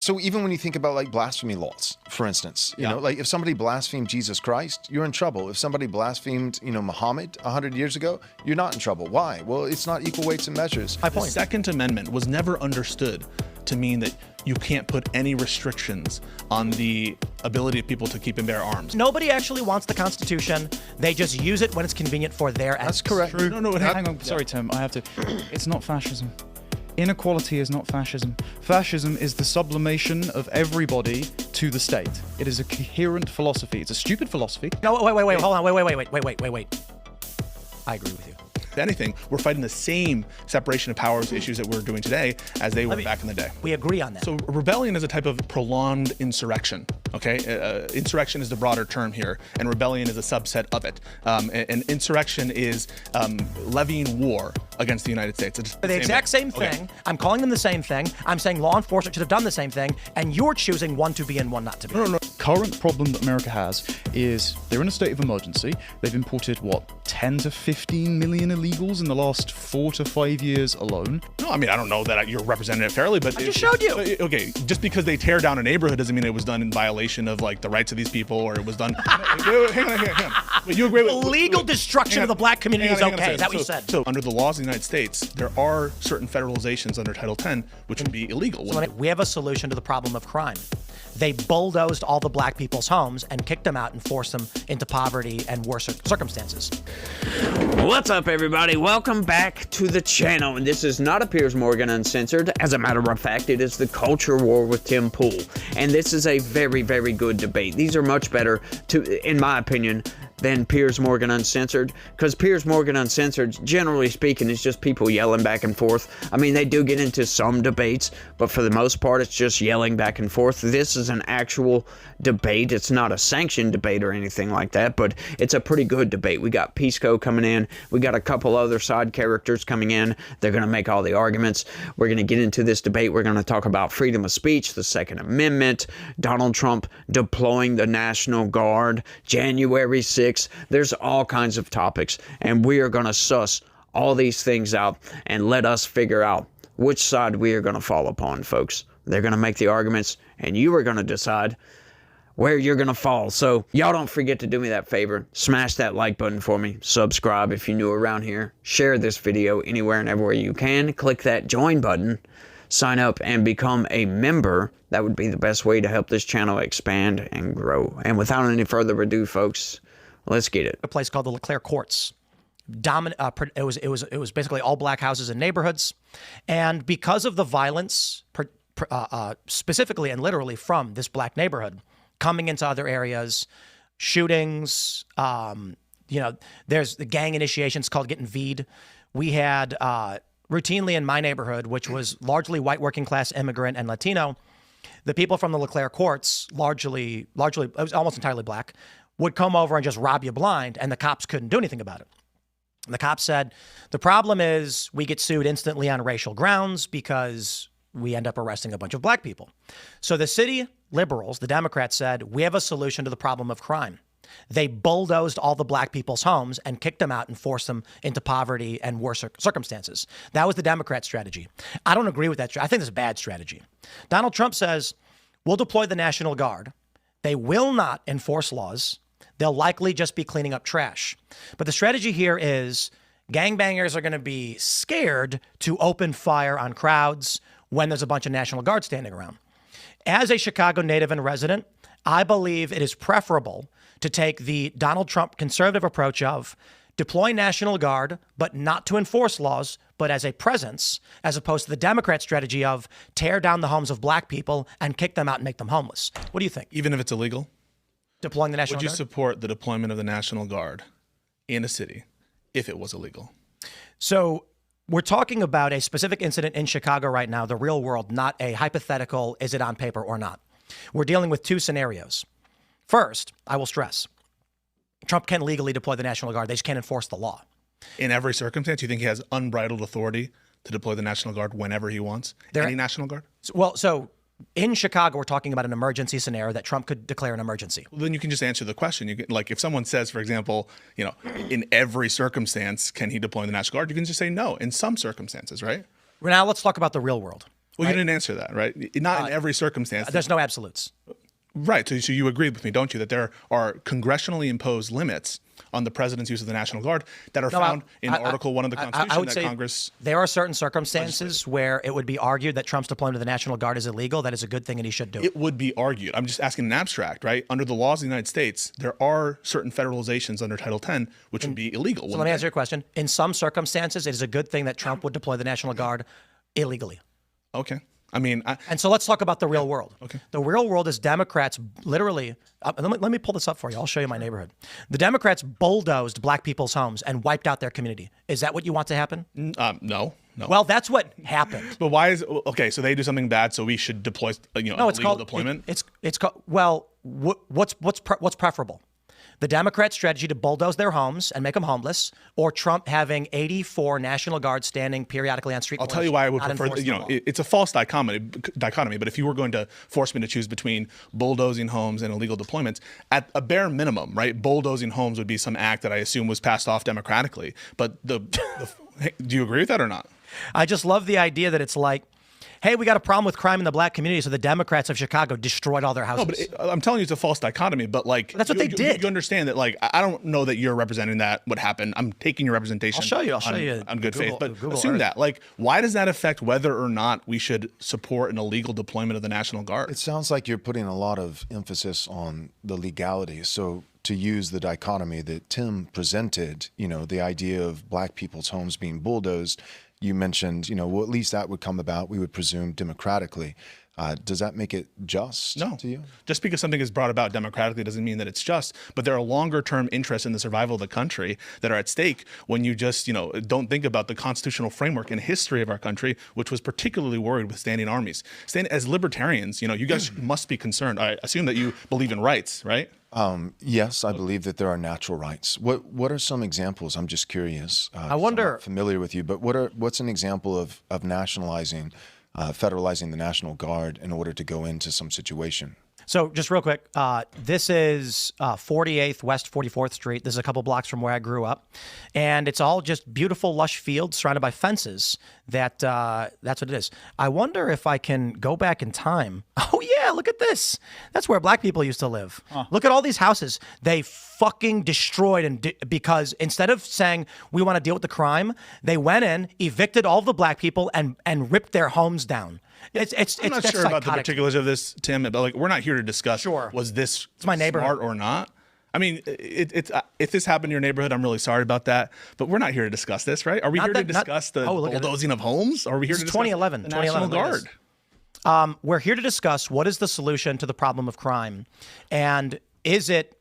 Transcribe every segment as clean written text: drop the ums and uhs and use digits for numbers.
So even when you think about like blasphemy laws, for instance, you know, like if somebody blasphemed Jesus Christ, you're in trouble. If somebody blasphemed, you know, Muhammad 100 years ago, you're not in trouble. Why? Well, it's not equal weights and measures. The Second Amendment was never understood to mean that you can't put any restrictions on the ability of people to keep and bear arms. Nobody actually wants the Constitution. They just use it when it's convenient for their ends. That's correct. True. No, hang on. Sorry, Tim. I have to. It's not fascism. Inequality is not fascism. Fascism is the sublimation of everybody to the state. It is a coherent philosophy. It's a stupid philosophy. No, wait, hold on, wait. I agree with you. If anything, we're fighting the same separation of powers issues that we're doing today as they were back in the day. We agree on that. So rebellion is a type of prolonged insurrection, okay? Insurrection is the broader term here, and rebellion is a subset of it. And insurrection is levying war against the United States. It's the exact same thing. Okay. I'm calling them the same thing. I'm saying law enforcement should have done the same thing, and you're choosing one to be and one not to be. No. Current problem that America has is they're in a state of emergency. They've imported, 10 to 15 million illegals in the last 4 to 5 years alone. No, I mean, I don't know that you're representing it fairly, but I just showed you. Okay, just because they tear down a neighborhood doesn't mean it was done in violation of like the rights of these people, or it was done. Hang on. Wait, you agree with illegal destruction of the black community is okay? Is that what you said? So under the laws of the United States, there are certain federalizations under Title 10 which would be illegal. So we have a solution to the problem of crime. They bulldozed all the black people's homes and kicked them out and forced them into poverty and worse circumstances. What's up, everybody? Welcome back to the channel. And this is not a Piers Morgan Uncensored. As a matter of fact, it is the Culture War with Tim Pool. And this is a very, very good debate. These are much better, in my opinion, than Piers Morgan Uncensored, because Piers Morgan Uncensored, generally speaking, is just people yelling back and forth. I mean, they do get into some debates, but for the most part, it's just yelling back and forth. This is an actual debate. It's not a sanctioned debate or anything like that, but it's a pretty good debate. We got Pisco coming in. We got a couple other side characters coming in. They're going to make all the arguments. We're going to get into this debate. We're going to talk about freedom of speech, the Second Amendment, Donald Trump deploying the National Guard, January 6th. There's all kinds of topics, and we are going to suss all these things out and let us figure out which side we are going to fall upon, folks. They're going to make the arguments, and you are going to decide where you're going to fall. So y'all don't forget to do me that favor. Smash that like button for me. Subscribe if you're new around here. Share this video anywhere and everywhere you can. Click that join button. Sign up and become a member. That would be the best way to help this channel expand and grow. And without any further ado, folks, let's get it. A place called the LeClaire Courts. It was basically all black houses and neighborhoods, and because of the violence, specifically and literally from this black neighborhood coming into other areas, shootings. There's the gang initiations called getting V'd. We had routinely in my neighborhood, which was largely white working class immigrant and Latino, the people from the LeClaire Courts, largely it was almost entirely black, would come over and just rob you blind, and the cops couldn't do anything about it. And the cops said, the problem is we get sued instantly on racial grounds because we end up arresting a bunch of black people. So the city liberals, the Democrats, said, we have a solution to the problem of crime. They bulldozed all the black people's homes and kicked them out and forced them into poverty and worse circumstances. That was the Democrat strategy. I don't agree with that. I think it's a bad strategy. Donald Trump says, we'll deploy the National Guard. They will not enforce laws. They'll likely just be cleaning up trash. But the strategy here is gangbangers are going to be scared to open fire on crowds when there's a bunch of National Guard standing around. As a Chicago native and resident, I believe it is preferable to take the Donald Trump conservative approach of deploy National Guard, but not to enforce laws, but as a presence, as opposed to the Democrat strategy of tear down the homes of black people and kick them out and make them homeless. What do you think? Even if it's illegal? Deploying the National Guard? Would you support the deployment of the National Guard in a city if it was illegal? So we're talking about a specific incident in Chicago right now, the real world, not a hypothetical, is it on paper or not? We're dealing with two scenarios. First, I will stress, Trump can legally deploy the National Guard. They just can't enforce the law. In every circumstance, you think he has unbridled authority to deploy the National Guard whenever he wants? Any National Guard? So in Chicago, we're talking about an emergency scenario that Trump could declare an emergency. Well, then you can just answer the question. You can, like, if someone says, for example, in every circumstance, can he deploy the National Guard? You can just say no in some circumstances, right? Now let's talk about the real world. Well, you didn't answer that, right? Not in every circumstance. There's no absolutes. Right. So you agreed with me, don't you, that there are congressionally imposed limits on the president's use of the National Guard that are found in Article 1 of the Constitution I would that say Congress... There are certain circumstances where it would be argued that Trump's deployment of the National Guard is illegal. That is a good thing and he should do it. It would be argued. I'm just asking an abstract, right? Under the laws of the United States, there are certain federalizations under Title 10 which would be illegal. So let me answer your question. In some circumstances, it is a good thing that Trump would deploy the National Guard illegally. Okay. I mean... And so let's talk about the real world. Okay. The real world is Democrats literally... let me pull this up for you. I'll show you my neighborhood. The Democrats bulldozed black people's homes and wiped out their community. Is that what you want to happen? No. Well, that's what happened. But why is... Okay, so they do something bad, so we should deploy illegal deployment? It's called... Well, what's preferable? The Democrat strategy to bulldoze their homes and make them homeless, or Trump having 84 National Guards standing periodically on street corners? I'll tell you why I would prefer, it's a false dichotomy, but if you were going to force me to choose between bulldozing homes and illegal deployments, at a bare minimum, right, bulldozing homes would be some act that I assume was passed off democratically. But do you agree with that or not? I just love the idea that it's like, hey, we got a problem with crime in the black community, so the Democrats of Chicago destroyed all their houses. No, but I'm telling you it's a false dichotomy, but like... That's what they did. You understand that, like, I don't know that you're representing that would happen. I'm taking your representation I'll show you on good faith, but Google assume Earth. that. Like, why does that affect whether or not we should support an illegal deployment of the National Guard? It sounds like you're putting a lot of emphasis on the legality. So to use the dichotomy that Tim presented, the idea of black people's homes being bulldozed, you mentioned, well, at least that would come about, we would presume, democratically. Does that make it just to you? Just because something is brought about democratically doesn't mean that it's just, but there are longer-term interests in the survival of the country that are at stake when you just, don't think about the constitutional framework and history of our country, which was particularly worried with standing armies. As libertarians, you guys must be concerned. I assume that you believe in rights, right? Yes, I believe that there are natural rights. What are some examples? I'm just curious. I wonder. I'm not familiar with you, but what's an example of nationalizing, federalizing the National Guard in order to go into some situation? So just real quick, this is 48th West 44th Street. This is a couple blocks from where I grew up. And it's all just beautiful, lush fields surrounded by fences. That's what it is. I wonder if I can go back in time. Oh, yeah, look at this. That's where black people used to live. Look at all these houses. They fucking destroyed because instead of saying we want to deal with the crime, they went in, evicted all of the black people and ripped their homes down. I'm not sure about the particulars of this, Tim, but like we're not here to discuss. Sure. Was this my neighborhood. smart or not? I mean, if this happened in your neighborhood, I'm really sorry about that. But we're not here to discuss this, right? Are we here to discuss the bulldozing of homes? Or are we here to discuss 2011, the National Guard? We're here to discuss what is the solution to the problem of crime, and is it?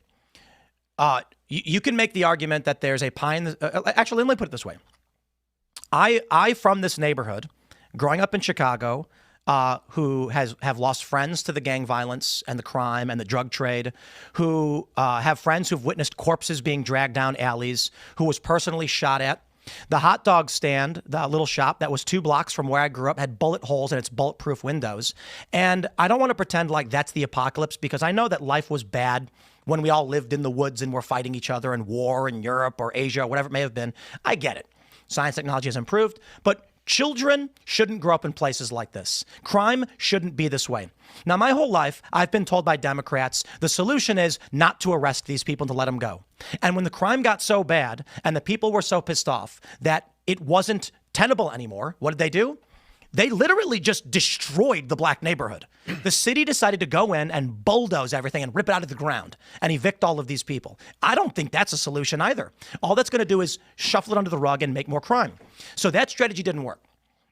You can make the argument that there's a pie in the. Actually, let me put it this way. I from this neighborhood, growing up in Chicago. Who have lost friends to the gang violence and the crime and the drug trade, who have friends who've witnessed corpses being dragged down alleys, who was personally shot at. The hot dog stand, the little shop that was 2 blocks from where I grew up, had bullet holes in its bulletproof windows. And I don't want to pretend like that's the apocalypse, because I know that life was bad when we all lived in the woods and were fighting each other in war in Europe or Asia or whatever it may have been. I get it. Science technology has improved, but children shouldn't grow up in places like this. Crime shouldn't be this way. Now, my whole life, I've been told by Democrats, the solution is not to arrest these people and to let them go. And when the crime got so bad and the people were so pissed off that it wasn't tenable anymore, what did they do? They literally just destroyed the black neighborhood. The city decided to go in and bulldoze everything and rip it out of the ground and evict all of these people. I don't think that's a solution either. All that's going to do is shuffle it under the rug and make more crime. So that strategy didn't work.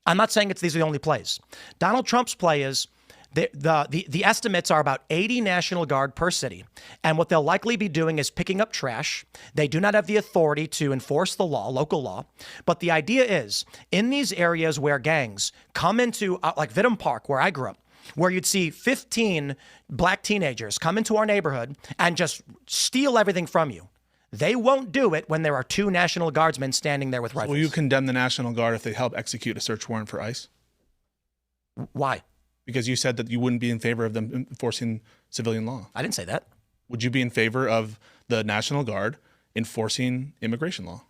I'm not saying these are the only plays. Donald Trump's play is the estimates are about 80 National Guard per city. And what they'll likely be doing is picking up trash. They do not have the authority to enforce the law, local law. But the idea is in these areas where gangs come into, like Vidham Park, where I grew up, where you'd see 15 black teenagers come into our neighborhood and just steal everything from you. They won't do it when there are 2 National Guardsmen standing there with rifles. Will you condemn the National Guard if they help execute a search warrant for ICE? Why? Because you said that you wouldn't be in favor of them enforcing civilian law. I didn't say that. Would you be in favor of the National Guard enforcing immigration law?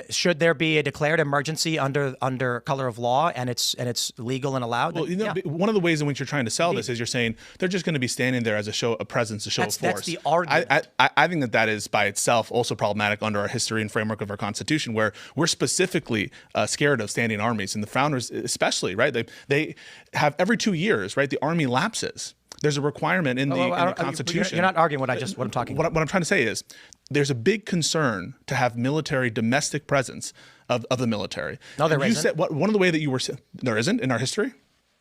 Should there be a declared emergency under color of law and it's legal and allowed? Well, one of the ways in which you're trying to sell this is you're saying they're just going to be standing there as a presence, a show of force. That's the argument. I think that is by itself also problematic under our history and framework of our Constitution, where we're specifically scared of standing armies, and the founders especially, right? They have every 2 years, right? The army lapses. There's a requirement in the Constitution. You're not arguing what I'm talking about. What I'm trying to say is there's a big concern to have military domestic presence of the military. No, there isn't. You said one of the way that you were there isn't in our history.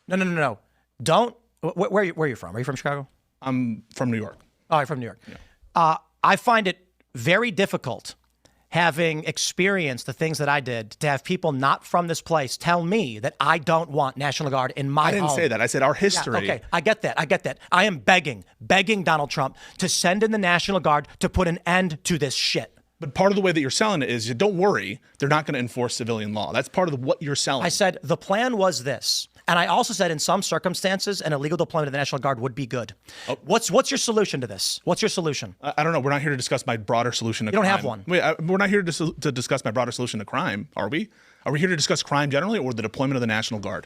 No. Don't. Where are you from? Are you from Chicago? I'm from New York. Oh, you're from New York. Yeah. I find it very difficult, having experienced the things that I did, to have people not from this place tell me that I don't want National Guard in my home. I didn't say that. I said our history. Yeah, okay, I get that. I am begging Donald Trump to send in the National Guard to put an end to this shit. But part of the way that you're selling it is, don't worry, they're not going to enforce civilian law. That's part of what you're selling. I said the plan was this. And I also said in some circumstances, an illegal deployment of the National Guard would be good. Oh. What's your solution to this? What's your solution? I don't know. We're not here to discuss my broader solution to crime. You don't have one. Wait, we're not here to discuss my broader solution to crime, are we? Are we here to discuss crime generally, or the deployment of the National Guard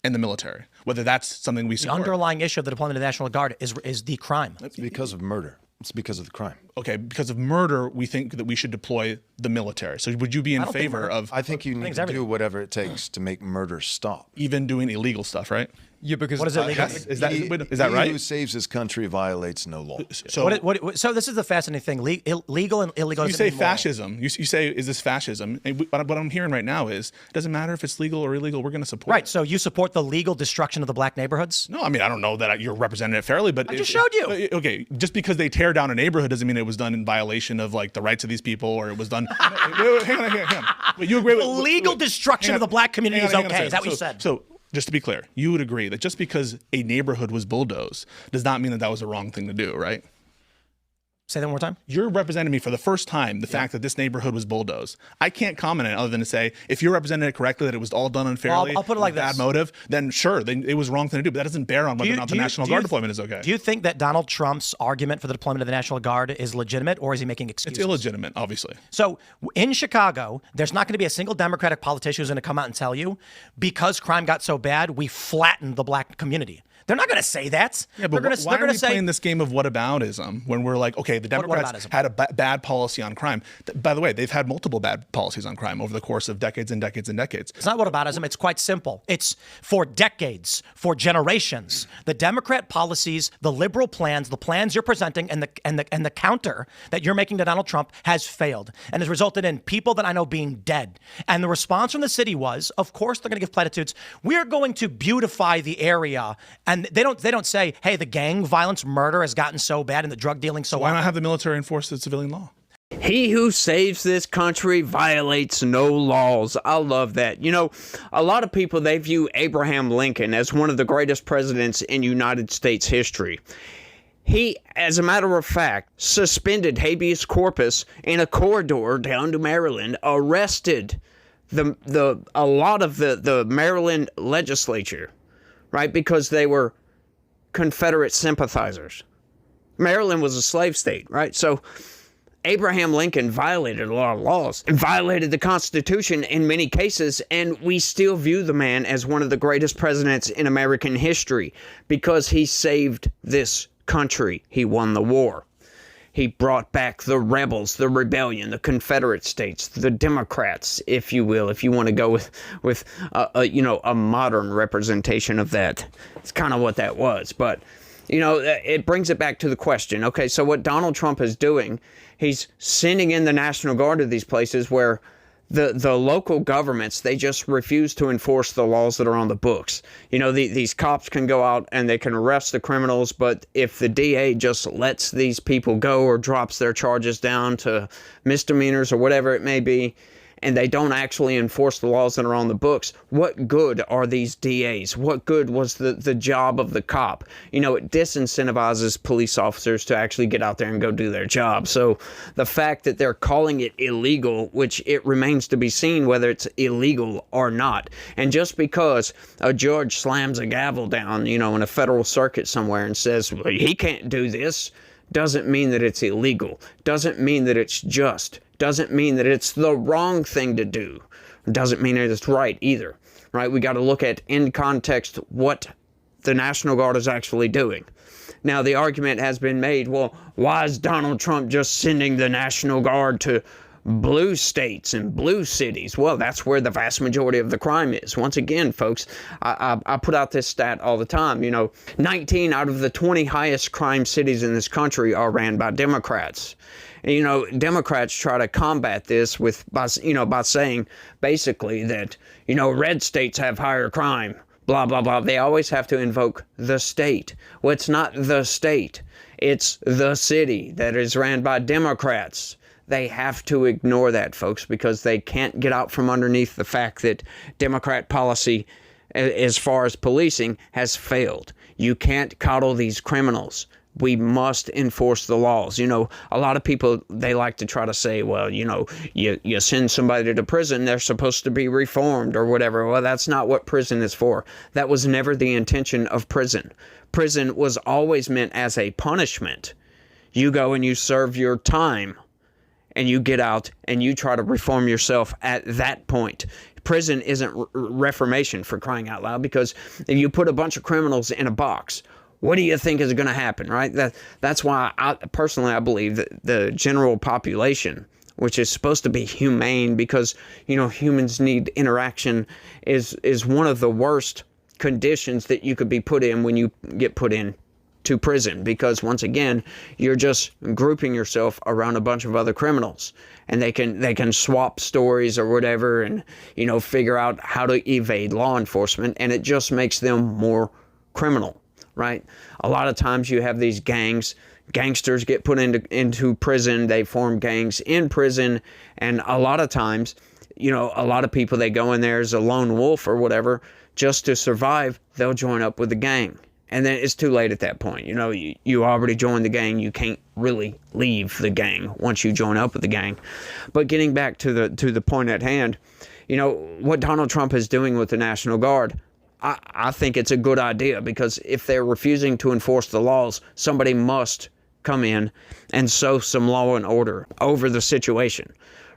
and the military? Whether that's something we support. The underlying issue of the deployment of the National Guard is the crime. It's because of murder. It's because of the crime. Okay, because of murder, we think that we should deploy the military. So would you be in favor of... I think you need to do whatever it takes to make murder stop. Even doing illegal stuff, right? Yeah, because what is illegal? Is that right? He who saves his country violates no law. So this is the fascinating thing. Legal and illegal. You say fascism. You say, is this fascism? And what I'm hearing right now is, it doesn't matter if it's legal or illegal. We're going to support. Right. So you support the legal destruction of the black neighborhoods? No, I mean, I don't know that you're representing it fairly, but I just showed you. Okay, just because they tear down a neighborhood doesn't mean it was done in violation of like the rights of these people, or it was done. Hang on. Wait, you agree with legal destruction of the black community is okay? Is that what you said? So, just to be clear, you would agree that just because a neighborhood was bulldozed does not mean that was a wrong thing to do, right? Say that one more time. You're representing me for the first time the fact that this neighborhood was bulldozed. I can't comment on it other than to say, if you're representing it correctly, that it was all done unfairly, well, I'll put it like bad this. motive, then sure, then it was a wrong thing to do. But that doesn't bear on whether or not the National Guard deployment is okay. Do you think that Donald Trump's argument for the deployment of the National Guard is legitimate, or is he making excuses? It's illegitimate, obviously. So in Chicago, there's not going to be a single Democratic politician who's going to come out and tell you, because crime got so bad, we flattened the black community. They're not going to say that. Yeah, but why are we playing this game of whataboutism when we're like, okay, the Democrats had a bad policy on crime. By the way, they've had multiple bad policies on crime over the course of decades and decades and decades. It's not whataboutism. It's quite simple. It's for decades, for generations. The Democrat policies, the liberal plans, the plans you're presenting, and the counter that you're making to Donald Trump has failed and has resulted in people that I know being dead. And the response from the city was, of course, they're going to give platitudes. We're going to beautify the area. And they don't say, hey, the gang violence, murder has gotten so bad and the drug dealing so why not have the military enforce the civilian law? He who saves this country violates no laws. I love that. You know, a lot of people, they view Abraham Lincoln as one of the greatest presidents in United States history. He, as a matter of fact, suspended habeas corpus in a corridor down to Maryland, arrested a lot of the Maryland legislature, right, because they were Confederate sympathizers. Maryland was a slave state, right? So Abraham Lincoln violated a lot of laws and violated the Constitution in many cases, and we still view the man as one of the greatest presidents in American history because he saved this country. He won the war. He brought back the rebels, the rebellion, the Confederate states, the Democrats, if you will, if you want to go with a modern representation of that. It's kind of what that was. But, you know, it brings it back to the question. Okay, so what Donald Trump is doing, he's sending in the National Guard to these places where the local governments, they just refuse to enforce the laws that are on the books. You know, these cops can go out and they can arrest the criminals, but if the DA just lets these people go or drops their charges down to misdemeanors or whatever it may be, and they don't actually enforce the laws that are on the books, what good are these DAs? What good was the job of the cop? You know, it disincentivizes police officers to actually get out there and go do their job. So the fact that they're calling it illegal, which it remains to be seen whether it's illegal or not. And just because a judge slams a gavel down, you know, in a federal circuit somewhere and says, well, he can't do this, doesn't mean that it's illegal. Doesn't mean that it's just. doesn't mean that it's the wrong thing to do. Doesn't mean that it's right either, right? We got to look at in context what the National Guard is actually doing. Now, the argument has been made, well, why is Donald Trump just sending the National Guard to blue states and blue cities? Well, that's where the vast majority of the crime is. Once again, folks, I put out this stat all the time. 19 out of the 20 highest crime cities in this country are ran by Democrats. And, Democrats try to combat this by saying basically that, red states have higher crime, blah, blah, blah. They always have to invoke the state. Well, it's not the state. It's the city that is ran by Democrats. They have to ignore that, folks, because they can't get out from underneath the fact that Democrat policy, as far as policing, has failed. You can't coddle these criminals. We must enforce the laws. A lot of people, they like to try to say, well, you send somebody to prison, they're supposed to be reformed or whatever. Well, that's not what prison is for. That was never the intention of prison. Prison was always meant as a punishment. You go and you serve your time, and you get out and you try to reform yourself at that point. Prison isn't reformation, for crying out loud, because if you put a bunch of criminals in a box, what do you think is going to happen, right? That's why I believe that the general population, which is supposed to be humane because, humans need interaction, is one of the worst conditions that you could be put in when you get put in to prison, because once again, you're just grouping yourself around a bunch of other criminals, and they can swap stories or whatever, and figure out how to evade law enforcement, and it just makes them more criminal, right? A lot of times you have these gangsters get put into prison, they form gangs in prison, and a lot of times, a lot of people, they go in there as a lone wolf or whatever, just to survive, they'll join up with the gang. And then it's too late at that point. You already joined the gang. You can't really leave the gang once you join up with the gang. But getting back to the point at hand, what Donald Trump is doing with the National Guard, I think it's a good idea, because if they're refusing to enforce the laws, somebody must come in and sow some law and order over the situation,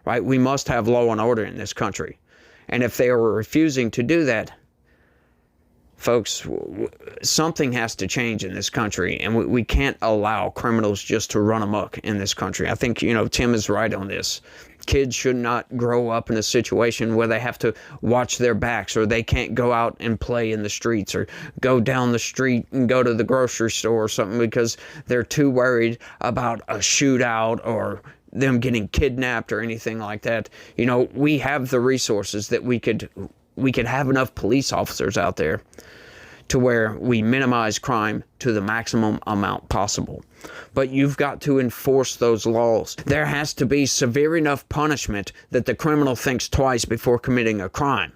right? We must have law and order in this country. And if they are refusing to do that, folks, something has to change in this country, and we can't allow criminals just to run amok in this country. I think, Tim is right on this. Kids should not grow up in a situation where they have to watch their backs, or they can't go out and play in the streets, or go down the street and go to the grocery store or something, because they're too worried about a shootout or them getting kidnapped or anything like that. We have the resources that we could have enough police officers out there to where we minimize crime to the maximum amount possible. But you've got to enforce those laws. There has to be severe enough punishment that the criminal thinks twice before committing a crime.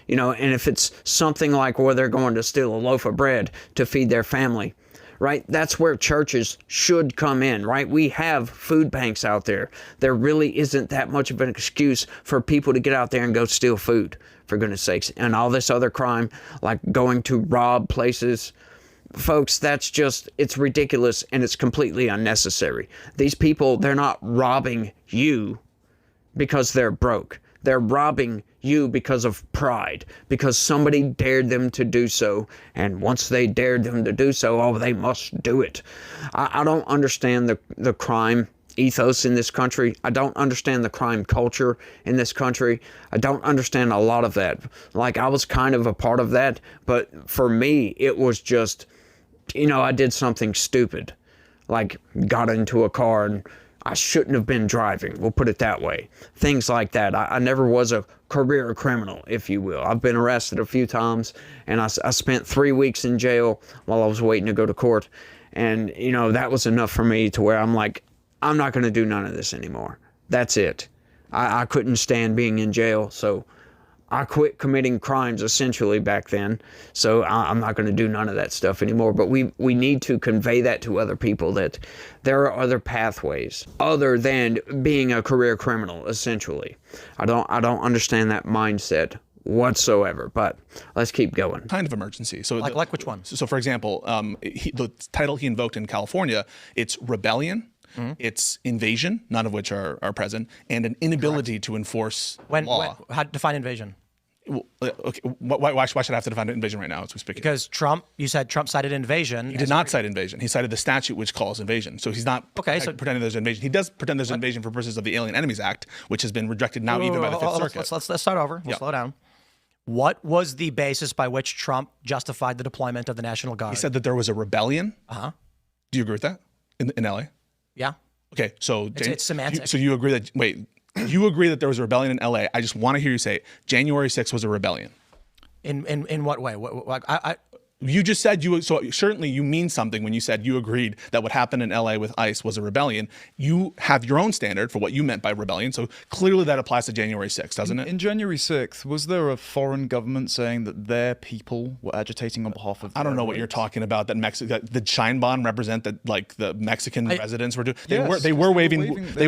And if it's something like where they're going to steal a loaf of bread to feed their family, right? That's where churches should come in, right? We have food banks out there. There really isn't that much of an excuse for people to get out there and go steal food, for goodness sakes. And all this other crime, like going to rob places, folks, it's ridiculous, and it's completely unnecessary. These people, they're not robbing you because they're broke. They're robbing you because of pride, because somebody dared them to do so. And once they dared them to do so, they must do it. I don't understand the crime ethos in this country. I don't understand the crime culture in this country. I don't understand a lot of that. Like, I was kind of a part of that, but for me, it was just, I did something stupid, like got into a car and I shouldn't have been driving. We'll put it that way. Things like that. I never was a career criminal, if you will. I've been arrested a few times, and I spent 3 weeks in jail while I was waiting to go to court. And, that was enough for me to where I'm like, I'm not going to do none of this anymore. That's it. I couldn't stand being in jail, so I quit committing crimes essentially back then. So I'm not going to do none of that stuff anymore. But we need to convey that to other people, that there are other pathways other than being a career criminal, essentially. I don't understand that mindset whatsoever, but let's keep going. Kind of emergency. So like which one? So for example, the title he invoked in California, it's rebellion. It's invasion, none of which are present, and an inability to enforce law. How to define invasion? Well, okay, why should I have to define invasion right now as we speak? Because you said Trump cited invasion. He did not cite invasion. He cited the statute which calls invasion. So he's not pretending there's invasion. He does pretend there's invasion for purposes of the Alien Enemies Act, which has been rejected now even by the Fifth Circuit. Let's start over. We'll slow down. What was the basis by which Trump justified the deployment of the National Guard? He said that there was a rebellion. Do you agree with that in LA? Yeah. Okay, so it's semantic. So you agree that you agree that there was a rebellion in LA. I just want to hear you say January 6th was a rebellion. In what way? You just said so certainly you mean something when you said you agreed that what happened in LA with ICE was a rebellion. You have your own standard for what you meant by rebellion. So clearly that applies to January 6th, doesn't it? In January 6th, was there a foreign government saying that their people were agitating on behalf of? I don't know what you're talking about. That the Scheinbahn represent that like the Mexican residents were doing. They were waving flag. They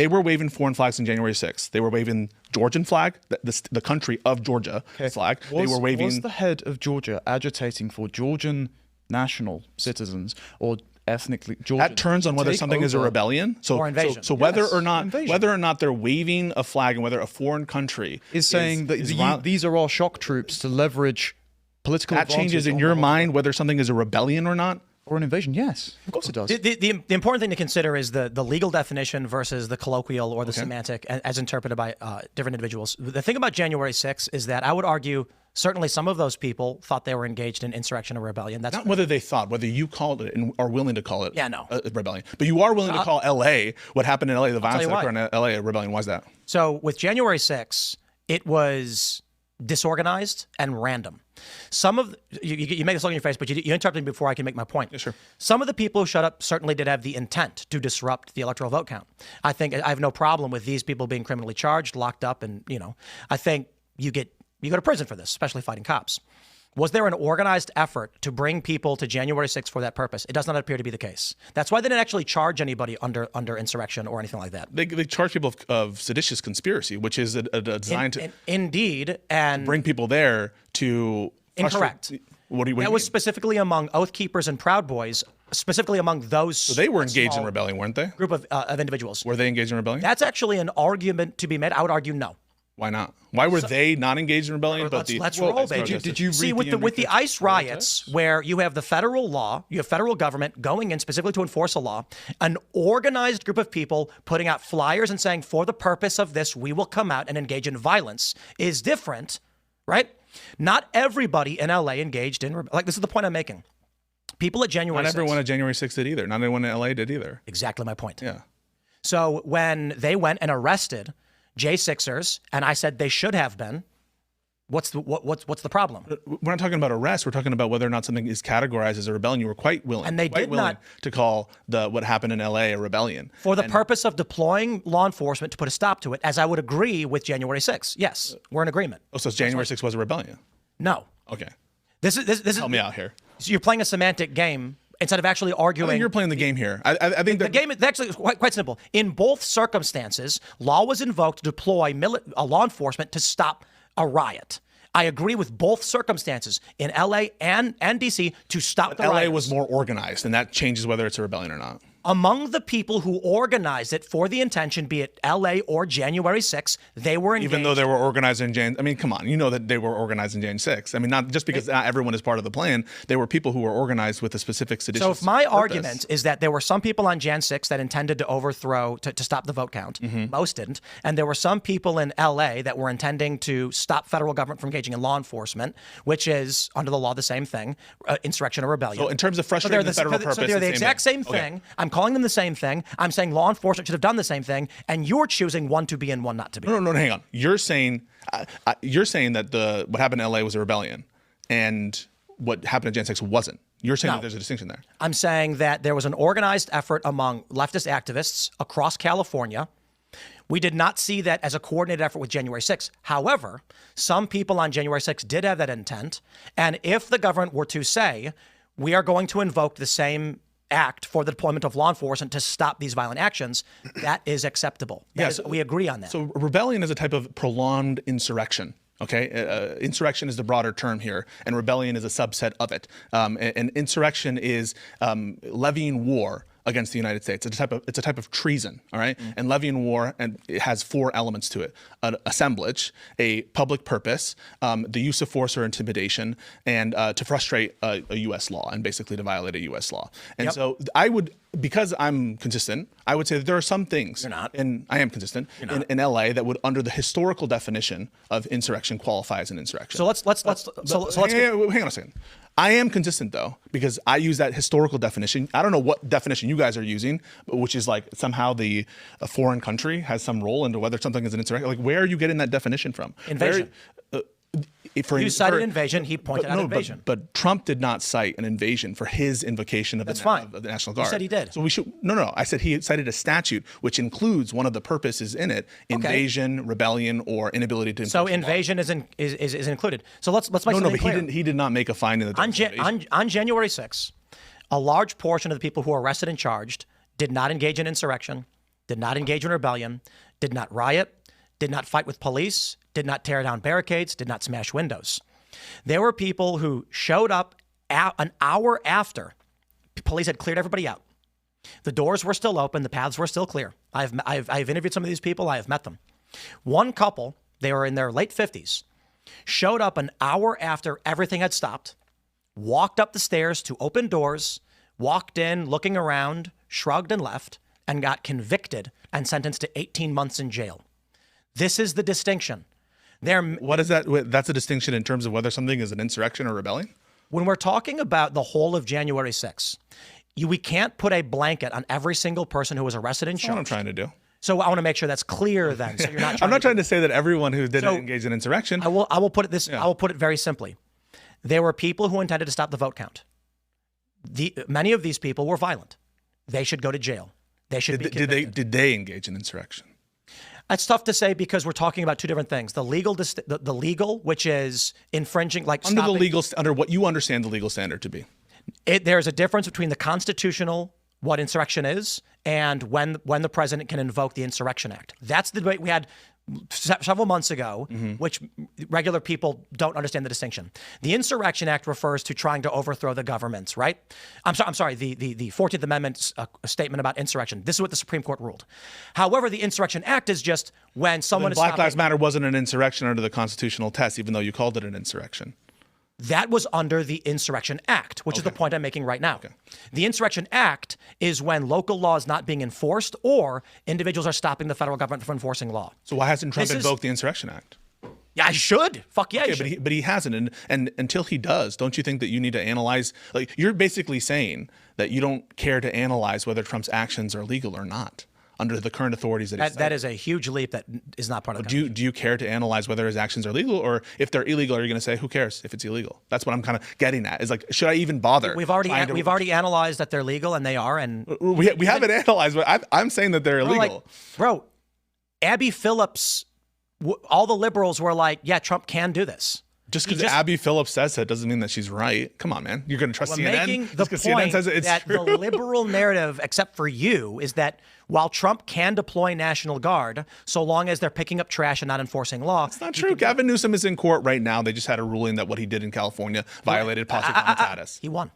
were waving foreign flags on January 6th. They were waving Georgian flag, the country of Georgia flag. They were waving. Was the head of Georgia agitating for Georgian national citizens or ethnically Georgian? That turns on whether something is a rebellion. Or invasion. So whether or not they're waving a flag and whether a foreign country is saying that these are our shock troops to leverage political. That changes in your mind whether something is a rebellion or not. Or an invasion, yes. Of course it does. The important thing to consider is the legal definition versus the colloquial or the semantic as interpreted by different individuals. The thing about January 6th is that I would argue certainly some of those people thought they were engaged in insurrection or rebellion. That's not whether they thought, whether you called it and are willing to call it a rebellion. But you are willing to call LA, what happened in LA, the violence that occurred in LA, a rebellion. Why is that? So with January 6th, it was disorganized and random. Some of you make this look on your face, but you interrupted me before I can make my point. Yeah, sure. Some of the people who shut up certainly did have the intent to disrupt the electoral vote count. I think I have no problem with these people being criminally charged, locked up, and I think you go to prison for this, especially fighting cops. Was there an organized effort to bring people to January 6th for that purpose? It does not appear to be the case. That's why they didn't actually charge anybody under insurrection or anything like that. They charge people of seditious conspiracy, which is a design to indeed and bring people there to incorrect. What do you was specifically among Oath Keepers and Proud Boys, specifically among those. So they were engaged in rebellion, weren't they? Group of individuals. Were they engaged in rebellion? That's actually an argument to be made. I would argue no. Why not? Why were they not engaged in rebellion? Let's roll, baby. Did you see read with the ICE riots, where you have the federal law, you have federal government going in specifically to enforce a law, an organized group of people putting out flyers and saying, for the purpose of this, we will come out and engage in violence, is different, right? Not everybody in LA engaged in this is the point I'm making. People at January 6th. Not everyone at January 6th did either. Not everyone in LA did either. Exactly my point. Yeah. So when they went and arrested J6ers, and I said they should have been, what's the problem? We're not talking about arrest. We're talking about whether or not something is categorized as a rebellion. You were quite willing, and they did not to call what happened in LA a rebellion for the purpose of deploying law enforcement to put a stop to it. As I would agree with January 6th. Yes, we're in agreement. Oh, so January 6th was a rebellion? No. Okay. This is help me out here. So you're playing a semantic game instead of actually arguing. I think you're playing the game here. I think the game is actually quite simple. In both circumstances, law was invoked to deploy law enforcement to stop a riot. I agree with both circumstances in LA and DC to stop the riot. LA was more organized, and that changes whether it's a rebellion or not. Among the people who organized it for the intention, be it LA or January 6th, they were engaged. Even though they were organized in Jan, I mean, come on, you know that they were organized in Jan 6th. I mean, not just because not everyone is part of the plan. They were people who were organized with a specific seditious So if my purpose. argument is that there were some people on Jan 6th that intended to overthrow, to stop the vote count, most didn't, and there were some people in LA that were intending to stop federal government from engaging in law enforcement, which is, under the law, the same thing, insurrection or rebellion. So in terms of frustrating the federal purpose, so they're the exact same thing. Okay. I'm calling them the same thing. I'm saying law enforcement should have done the same thing, and you're choosing one to be and one not to be. No, hang on. You're saying that what happened in LA was a rebellion, and what happened at Jan 6 wasn't. You're saying that there's a distinction there. I'm saying that there was an organized effort among leftist activists across California. We did not see that as a coordinated effort with January 6th. However, some people on January 6th did have that intent, and if the government were to say, we are going to invoke the same act for the deployment of law enforcement to stop these violent actions, that is acceptable. We agree on that. So rebellion is a type of prolonged insurrection. Okay, insurrection is the broader term here, and rebellion is a subset of it. And insurrection is levying war against the United States. It's a type of treason, all right? And levying war, and it has 4 elements to it: an assemblage, a public purpose, the use of force or intimidation, and to frustrate a U.S. law and basically to violate a U.S. law. And so I would, because I'm consistent, I would say that there are some things. You're not. And I am consistent in LA that would, under the historical definition of insurrection, qualify as an insurrection. So let's hang on a second. I am consistent though, because I use that historical definition. I don't know what definition you guys are using, which is like somehow a foreign country has some role into whether something is an insurrection. Like, where are you getting that definition from? Invasion. You cited invasion. He pointed out invasion. But Trump did not cite an invasion for his invocation of the National Guard. You said he did. So we should no. I said he cited a statute which includes one of the purposes in it: invasion, rebellion, or inability to. So invasion is included. So let's make something clear. He did not make a finding that on January 6th, a large portion of the people who were arrested and charged did not engage in insurrection, did not engage in rebellion, did not riot, did not fight with police, did not tear down barricades, did not smash windows. There were people who showed up an hour after police had cleared everybody out. The doors were still open. The paths were still clear. I've interviewed some of these people. I have met them. One couple, they were in their late 50s, showed up an hour after everything had stopped, walked up the stairs to open doors, walked in, looking around, shrugged and left, and got convicted and sentenced to 18 months in jail. This is the distinction. What is that? That's a distinction in terms of whether something is an insurrection or rebellion? When we're talking about the whole of January 6th, we can't put a blanket on every single person who was arrested and charged. That's what I'm trying to do. So I want to make sure that's clear then. So you're not I'm not trying to say that everyone who didn't engage in insurrection. I will put it this. Yeah. I will put it very simply. There were people who intended to stop the vote count. Many of these people were violent. They should go to jail. They should be convicted. Did they engage in insurrection? It's tough to say because we're talking about two different things. The legal, which is infringing, like under the legal, under what you understand the legal standard to be. There's a difference between the constitutional, what insurrection is, and when the president can invoke the Insurrection Act. That's the debate we had several months ago, which regular people don't understand the distinction. The Insurrection Act refers to trying to overthrow the governments, right? I'm sorry, the 14th Amendment statement about insurrection. This is what the Supreme Court ruled. However, the Insurrection Act is just when someone is Black Lives Matter wasn't an insurrection under the constitutional test, even though you called it an insurrection. That was under the Insurrection Act, which is the point I'm making right now. Okay. The Insurrection Act is when local law is not being enforced or individuals are stopping the federal government from enforcing law. So why hasn't Trump invoked the Insurrection Act? Yeah, I should. Fuck yeah, okay, but he hasn't. And until he does, don't you think that you need to analyze? Like, you're basically saying that you don't care to analyze whether Trump's actions are legal or not under the current authorities that is a huge leap that is not part of the do you care to analyze whether his actions are legal, or if they're illegal, are you going to say who cares if it's illegal? That's what I'm kind of getting at. Is like, should I even bother? We've already analyzed that they're legal, and they are. And we haven't analyzed, but I'm saying that they're illegal. Bro, Abby Phillips, all the liberals were like, yeah, Trump can do this. Just because Abby Phillips says it doesn't mean that she's right. Come on, man. You're going to trust CNN? Making the point that the liberal narrative, except for you, is that while Trump can deploy National Guard, so long as they're picking up trash and not enforcing law. It's not true. Gavin Newsom is in court right now. They just had a ruling that what he did in California violated posse comitatus. He won.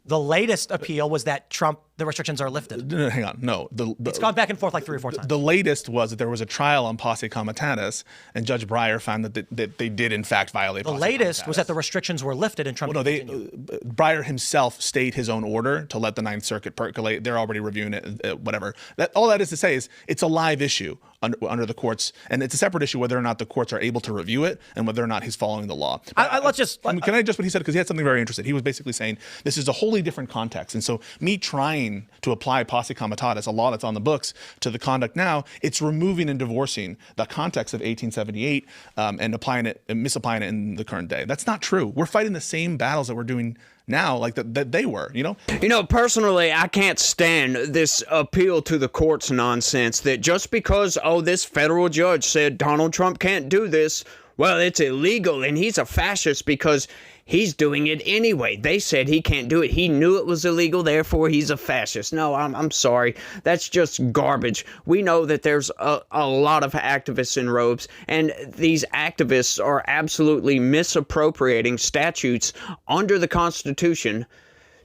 The latest appeal was that the restrictions are lifted. Hang on. No. It's gone back and forth like 3 or 4 times. The latest was that there was a trial on posse comitatus, and Judge Breyer found that they did, in fact, violate posse comitatus. The latest was that the restrictions were lifted and Trump Breyer himself stayed his own order to let the Ninth Circuit percolate. They're already reviewing it, whatever. All that is to say is it's a live issue under the courts, and it's a separate issue whether or not the courts are able to review it and whether or not he's following the law. Can I just what he said, because he had something very interesting. He was basically saying this is a wholly different context, and so me trying to apply posse comitatus, a law that's on the books, to the conduct now, it's removing and divorcing the context of 1878 and applying it and misapplying it in the current day. That's not true. We're fighting the same battles that we're doing now, like that they were, you know? Personally, I can't stand this appeal to the courts nonsense that just because, this federal judge said Donald Trump can't do this, well, it's illegal and he's a fascist because he's doing it anyway. They said he can't do it. He knew it was illegal, therefore he's a fascist. No, I'm sorry. That's just garbage. We know that there's a lot of activists in robes, and these activists are absolutely misappropriating statutes under the Constitution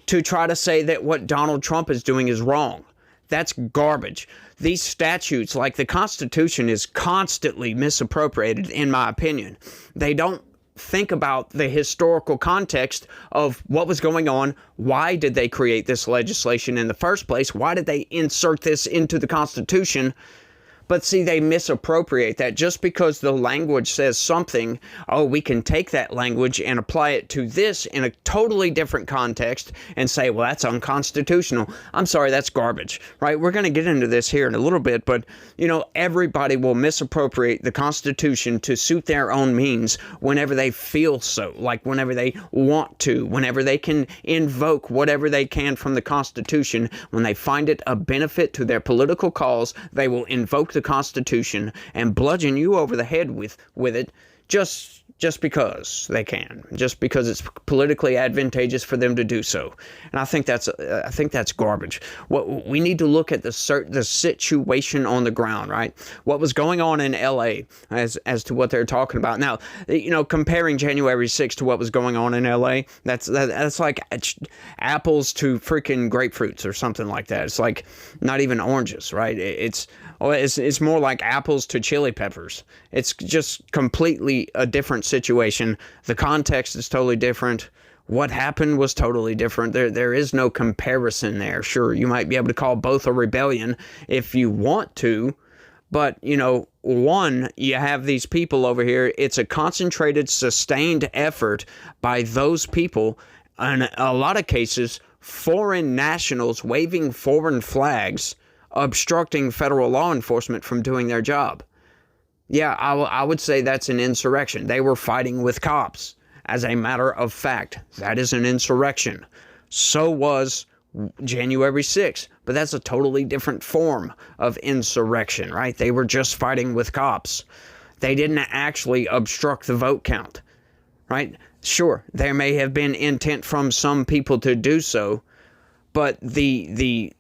to try to say that what Donald Trump is doing is wrong. That's garbage. These statutes, like the Constitution, is constantly misappropriated, in my opinion. They don't think about the historical context of what was going on. Why did they create this legislation in the first place? Why did they insert this into the Constitution? But see, they misappropriate that. Just because the language says something, oh, we can take that language and apply it to this in a totally different context and say, well, that's unconstitutional. I'm sorry, that's garbage, right? We're going to get into this here in a little bit, but, you know, everybody will misappropriate the Constitution to suit their own means whenever they feel so, like whenever they want to, whenever they can invoke whatever they can from the Constitution. When they find it a benefit to their political cause, they will invoke the Constitution and bludgeon you over the head with it just because they can, just because it's politically advantageous for them to do so. And I think that's garbage. What we need to look at the situation on the ground, right? What was going on in LA as to what they're talking about. Now, you know, comparing January 6th to what was going on in LA, that's like apples to freaking grapefruits or something like that. It's like not even oranges, right? It's more like apples to chili peppers. It's just completely a different situation. The context is totally different. What happened was totally different. There is no comparison there. Sure, you might be able to call both a rebellion if you want to, but, you know, one, you have these people over here. It's a concentrated, sustained effort by those people. In a lot of cases, foreign nationals waving foreign flags, obstructing federal law enforcement from doing their job. Yeah, I would say that's an insurrection. They were fighting with cops. As a matter of fact, that is an insurrection. So was January 6th, but that's a totally different form of insurrection, right? They were just fighting with cops. They didn't actually obstruct the vote count, right? Sure, there may have been intent from some people to do so, but the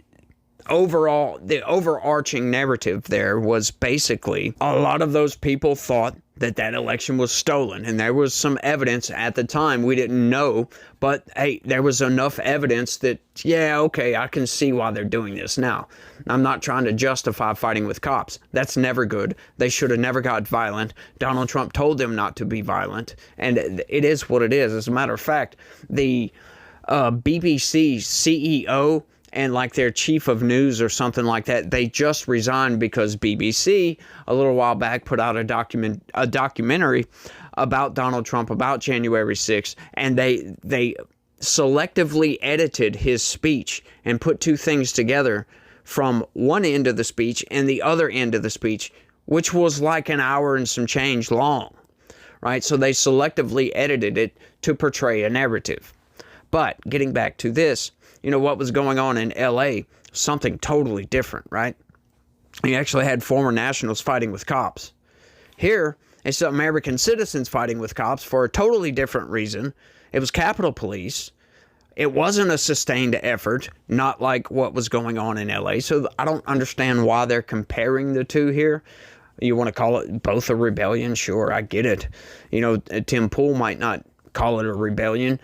overarching narrative there was basically a lot of those people thought that election was stolen, and there was some evidence at the time we didn't know, but hey, there was enough evidence that, yeah, okay, I can see why they're doing this. Now, I'm not trying to justify fighting with cops. That's never good. They should have never got violent. Donald Trump told them not to be violent, and it is what it is. As a matter of fact, the BBC CEO and like their chief of news or something like that, they just resigned because BBC a little while back put out a documentary about Donald Trump, about January 6th, and they selectively edited his speech and put two things together from one end of the speech and the other end of the speech, which was like an hour and some change long, right? So they selectively edited it to portray a narrative. But getting back to this, you know, what was going on in LA, something totally different, right? You actually had former nationals fighting with cops. Here, it's American citizens fighting with cops for a totally different reason. It was Capitol Police. It wasn't a sustained effort, not like what was going on in LA. So I don't understand why they're comparing the two here. You want to call it both a rebellion? Sure, I get it. You know, Tim Pool might not call it a rebellion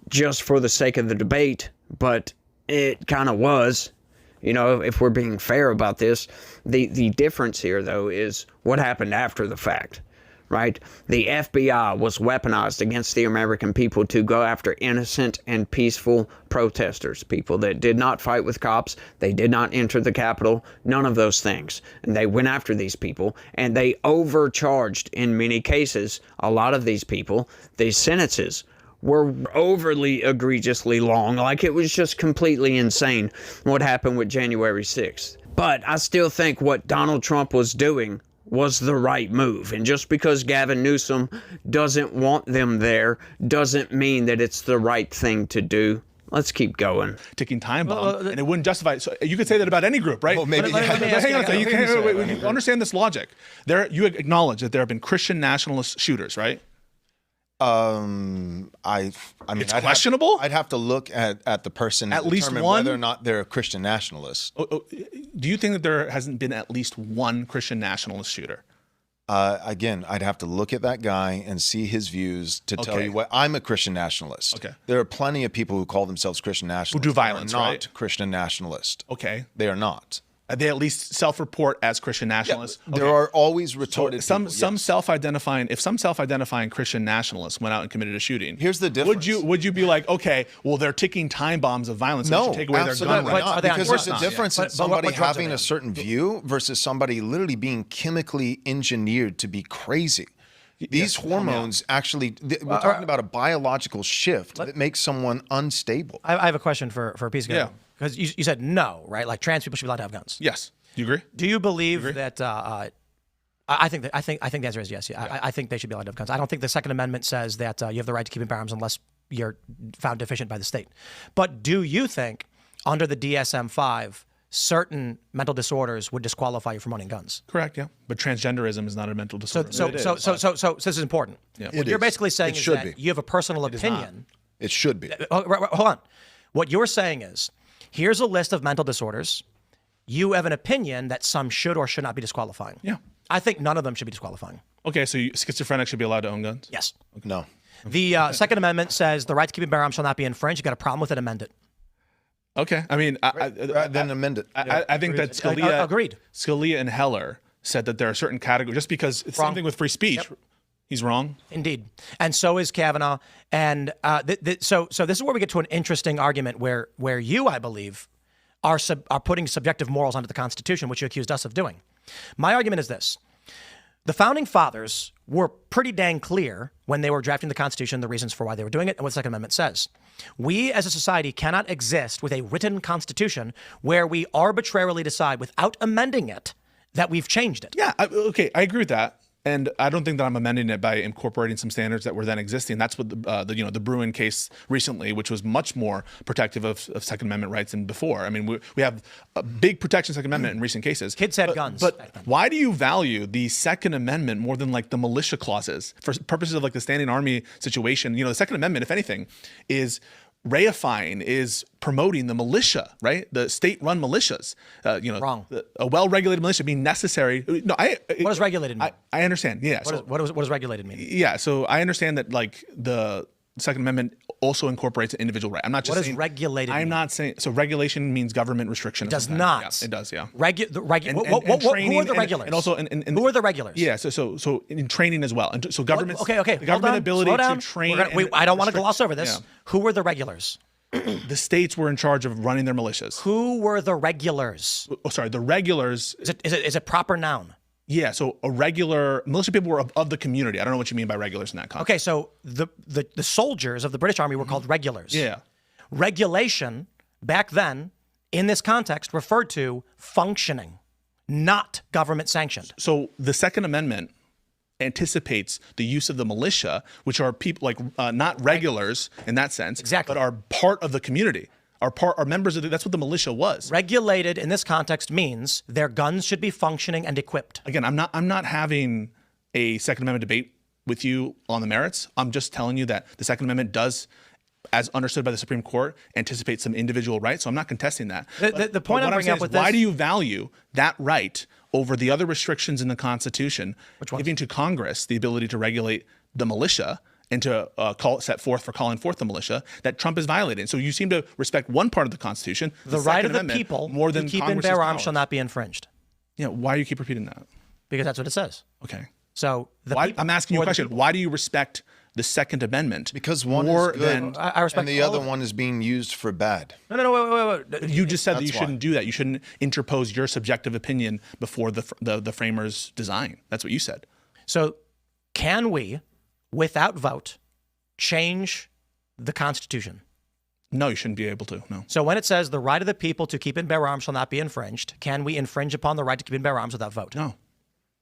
just for the sake of the debate, but it kind of was. You know, if we're being fair about this, the difference here, though, is what happened after the fact, right? The FBI was weaponized against the American people to go after innocent and peaceful protesters, people that did not fight with cops, they did not enter the Capitol, none of those things. And they went after these people, and they overcharged, in many cases, a lot of these people. These sentences were overly egregiously long. Like, it was just completely insane what happened with January 6th. But I still think what Donald Trump was doing was the right move. And just because Gavin Newsom doesn't want them there doesn't mean that it's the right thing to do. Let's keep going. Ticking time bomb, and it wouldn't justify it. So you could say that about any group, right? Well, maybe. But hang on a second. You understand this logic. You acknowledge that there have been Christian nationalist shooters, right? I mean, It's questionable? I'd have to look at the person At and least determine one? whether or not they're a Christian nationalist. Do you think that there hasn't been at least one Christian nationalist shooter? Again, I'd have to look at that guy and see his views to tell Okay. you what I'm a Christian nationalist. Okay. There are plenty of people who call themselves Christian nationalists. do violence, They are not right? Christian nationalist. Okay. They are not. They at least self-report as Christian nationalists. There are always So retorted some people, yes. self-identifying, if some self-identifying Christian nationalists went out and committed a shooting, Here's the Would difference. you be like, okay, well, they're ticking time bombs of violence, so we No, should take away their gun absolutely rights? not. Are they on Because there's drugs? a difference Yeah. in But what somebody drugs are having they a on? certain view versus somebody literally being chemically engineered to be crazy. These hormones actually, we're talking about a biological shift that makes someone unstable. I have a question for Pisco. Yeah. Because you said no, right? Like trans people should be allowed to have guns. Yes. Do you agree? Do you believe that? I think the answer is yes. Yeah. I think they should be allowed to have guns. I don't think the Second Amendment says that you have the right to keep and bear arms unless you're found deficient by the state. But do you think under the DSM-5 certain mental disorders would disqualify you from owning guns? Correct. Yeah. But transgenderism is not a mental disorder. So this is important. What It you're is. basically saying It is should that be. you have a personal opinion. It should be. Hold on. What you're saying is, here's a list of mental disorders. You have an opinion that some should or should not be disqualifying. Yeah. I think none of them should be disqualifying. Okay, so schizophrenic should be allowed to own guns? Yes. No. The Second Amendment says the right to keep and bear arms shall not be infringed. You got a problem with it, amend it. Okay. I mean, Then amend it. I think that Scalia, Agreed. Scalia and Heller said that there are certain categories, just because it's the Wrong. same thing with free speech. He's wrong. Indeed. And so is Kavanaugh. And so this is where we get to an interesting argument where you, I believe, are putting subjective morals onto the Constitution, which you accused us of doing. My argument is this. The Founding Fathers were pretty dang clear when they were drafting the Constitution, the reasons for why they were doing it, and what the Second Amendment says. We as a society cannot exist with a written Constitution where we arbitrarily decide without amending it that we've changed it. Yeah. Okay. I agree with that. And I don't think that I'm amending it by incorporating some standards that were then existing. That's what the Bruin case recently, which was much more protective of Second Amendment rights than before. I mean, we have a big protection of Second Amendment in recent cases. Kids had guns But back then. why do you value the Second Amendment more than like the militia clauses for purposes of like the standing army situation? You know, the Second Amendment, if anything, is reifying, is promoting the militia, right? The state-run militias. Wrong. A well-regulated militia being necessary. No, What does regulated mean? I understand. Yeah. What does regulated mean? Yeah, so I understand that like the Second Amendment also incorporates an individual right. I'm not just What does saying regulated I'm mean? not saying so. Regulation means government restriction. It does not. Yeah, it does. Yeah. Who are the regulars? And also, who are the regulars? Yeah. So in training as well. And so government. Okay. The Hold government on. ability Slow down. to train. I don't want to gloss over this. Yeah. Who were the regulars? The states were in charge of running their militias. Who were the regulars? Oh, sorry. The regulars. Is it proper noun? Yeah. So a regular militia people were of the community. I don't know what you mean by regulars in that context. Okay, so the soldiers of the British Army were called regulars. Yeah. Regulation back then, in this context, referred to functioning, not government sanctioned. So the Second Amendment anticipates the use of the militia, which are people like not regulars in that sense, Exactly. but are part of the community, are members of that's what the militia was. Regulated in this context means their guns should be functioning and equipped. Again, I'm not having a Second Amendment debate with you on the merits. I'm just telling you that the Second Amendment does, as understood by the Supreme Court, anticipate some individual rights. So I'm not contesting that. The point I'm what bringing saying up is, with why this- do you value that right over the other restrictions in the Constitution, ones? giving to Congress the ability to regulate the militia and to set forth for calling forth the militia that Trump is violating? So you seem to respect one part of the Constitution, The right Second of the Amendment, people more than to keep and Congress's bear arms powers. shall not be infringed. Yeah, why do you keep repeating that? Because that's what it says. Okay. So I'm asking you a or the question. people- Why do you respect the Second Amendment Because one more is good than I respect and the all other of it. one is being used for bad. No, wait. you just said that you That's why. shouldn't do that. You shouldn't interpose your subjective opinion before the framers' design. That's what you said. So can we, without vote, change the Constitution? No, you shouldn't be able to. No. So when it says the right of the people to keep and bear arms shall not be infringed, can we infringe upon the right to keep and bear arms without vote? No.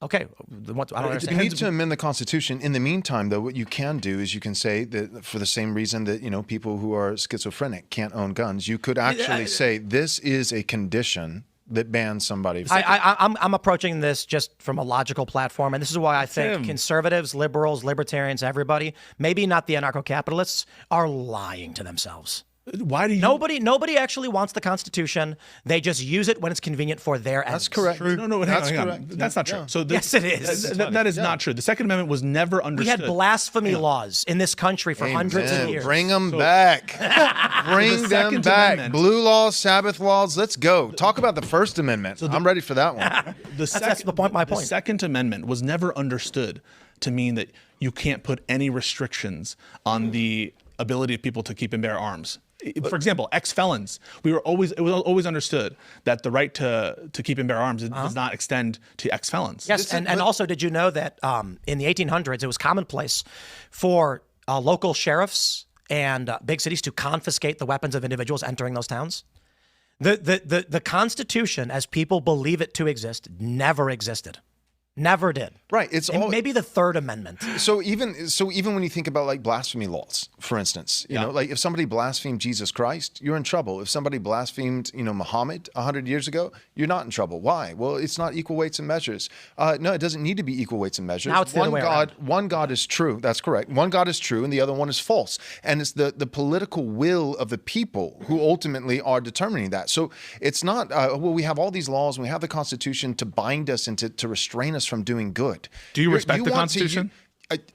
Okay. I don't You understand. need to amend the Constitution. In the meantime, though, what you can do is you can say that for the same reason that, people who are schizophrenic can't own guns, you could actually say this is a condition that bans somebody. I'm approaching this just from a logical platform, and this is why I think conservatives, liberals, libertarians, everybody, maybe not the anarcho-capitalists, are lying to themselves. Why do you? Nobody actually wants the Constitution. They just use it when it's convenient for their ends. That's correct. No, That's hang on. correct. That's not true. Yeah. So Yes, it is. That is not true. The Second Amendment was never We understood. had blasphemy laws in this country for hundreds of years. Bring them back. Bring them Second back. Amendment- Blue laws, Sabbath laws. Let's go. Talk about the First Amendment. I'm ready for that one. That's the point. My point. The Second Amendment was never understood to mean that you can't put any restrictions on the ability of people to keep and bear arms. For example, ex-felons. It was always understood that the right to keep and bear arms does not extend to ex-felons. Yes, and also, did you know that in the 1800s, it was commonplace for local sheriffs and big cities to confiscate the weapons of individuals entering those towns? The Constitution, as people believe it to exist, never existed. Never did. Right. It's all Maybe the Third Amendment. So even when you think about like blasphemy laws, for instance, you know, like if somebody blasphemed Jesus Christ, you're in trouble. If somebody blasphemed, Muhammad 100 years ago, you're not in trouble. Why? Well, it's not equal weights and measures. No, it doesn't need to be equal weights and measures. Now it's the other way around. One God is true. That's correct. One God is true, and the other one is false. And it's the political will of the people who ultimately are determining that. So it's not. We have all these laws, and we have the Constitution to bind us and to restrain us from doing good. Do you respect the Constitution?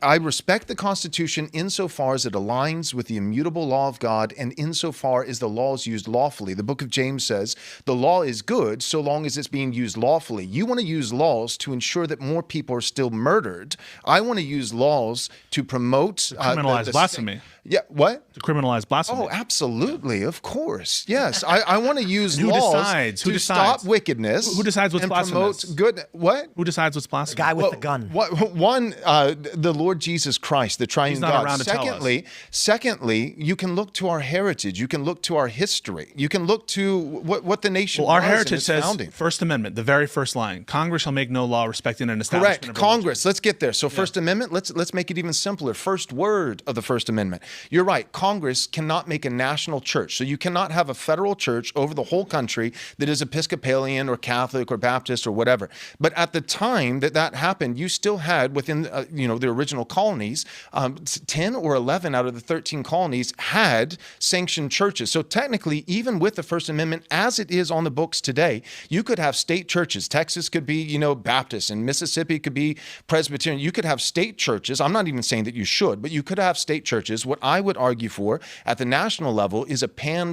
I respect the Constitution insofar as it aligns with the immutable law of God and insofar as the law is used lawfully. The book of James says the law is good so long as it's being used lawfully. You want to use laws to ensure that more people are still murdered. I want to use laws to promote Criminalize blasphemy. Yeah, what? To criminalize blasphemy. Oh, absolutely, of course. Yes, I want to use laws Who to decides? stop wickedness. Who decides what's and blasphemous? promote good. What? Who decides what's blasphemy? Guy with the gun. The Lord Jesus Christ, the triune He's not God. around to tell us. Secondly, you can look to our heritage. You can look to our history. You can look to what the nation Well, our was in heritage its says, founding. First Amendment, the very first line, Congress shall make no law respecting an establishment Correct. of religion. Congress. Let's get there. So First Amendment, let's make it even simpler. First word of the First Amendment. You're right. Congress cannot make a national church. So you cannot have a federal church over the whole country that is Episcopalian or Catholic or Baptist or whatever. But at the time that happened, you still had within the original colonies, 10 or 11 out of the 13 colonies had sanctioned churches. So technically, even with the First Amendment as it is on the books today, you could have state churches. Texas could be, Baptist, and Mississippi could be Presbyterian. You could have state churches. I'm not even saying that you should, but you could have state churches. What I would argue for at the national level is a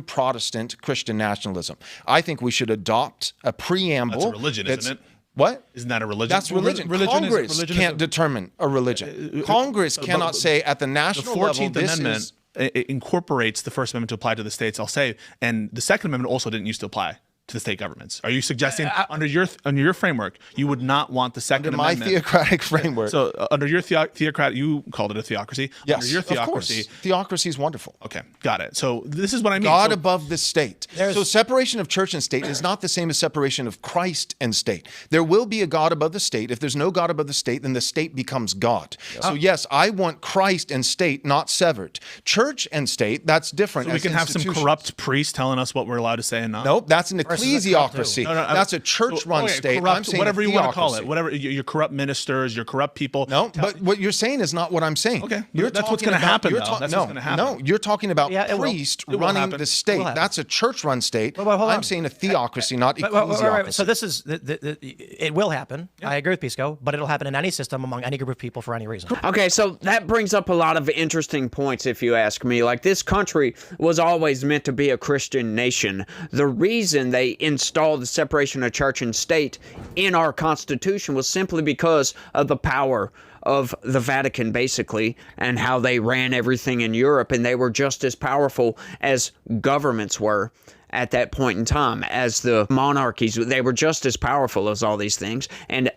pan-Protestant Christian nationalism. I think we should adopt a preamble. That's a religion, isn't it? What? Isn't that a religion? That's religion. Congress can't determine a religion. Congress cannot say at the national level, the 14th Amendment it incorporates the First Amendment to apply to the states, I'll say, and the Second Amendment also didn't used to apply to the state governments. Are you suggesting under your framework you would not want the Second my Amendment? theocratic framework. So under your theocrat, you called it a theocracy. Yes, under your theocracy, of course. Theocracy is wonderful. Okay, got it. So this is what I mean. God So- above the state. So separation of church and state is not the same as separation of Christ and state. There will be a God above the state. If there's no God above the state, then the state becomes God. So yes, I want Christ and state not severed. Church and state, that's different. So we as can have some institutions. corrupt priests telling us what we're allowed to say and not. Nope, that's an Versus a cult, too. ecclesiocracy. No, That's a church-run state. Corrupt, I'm saying whatever you want to call it. theocracy. Whatever your corrupt ministers, your corrupt people. No, but what you're saying is not what I'm saying. Okay, You're that's what's talking going to about- happen. you're Though. ta- That's no, what's going to happen. No, you're talking about Yeah, it will. priest It will running happen. the It state. will happen. That's a church-run state. But hold I'm on. saying a theocracy, not Wait, ecclesiocracy. So this is it will happen. I agree with Pisco, but it'll happen in any system among any group of people for any reason. Okay, so that brings up a lot of interesting points, if you ask me. Like, this country was always meant to be a Christian nation. The reason they installed the separation of church and state in our Constitution was simply because of the power of the Vatican, basically, and how they ran everything in Europe, and they were just as powerful as governments were at that point in time, as the monarchies. They were just as powerful as all these things. And,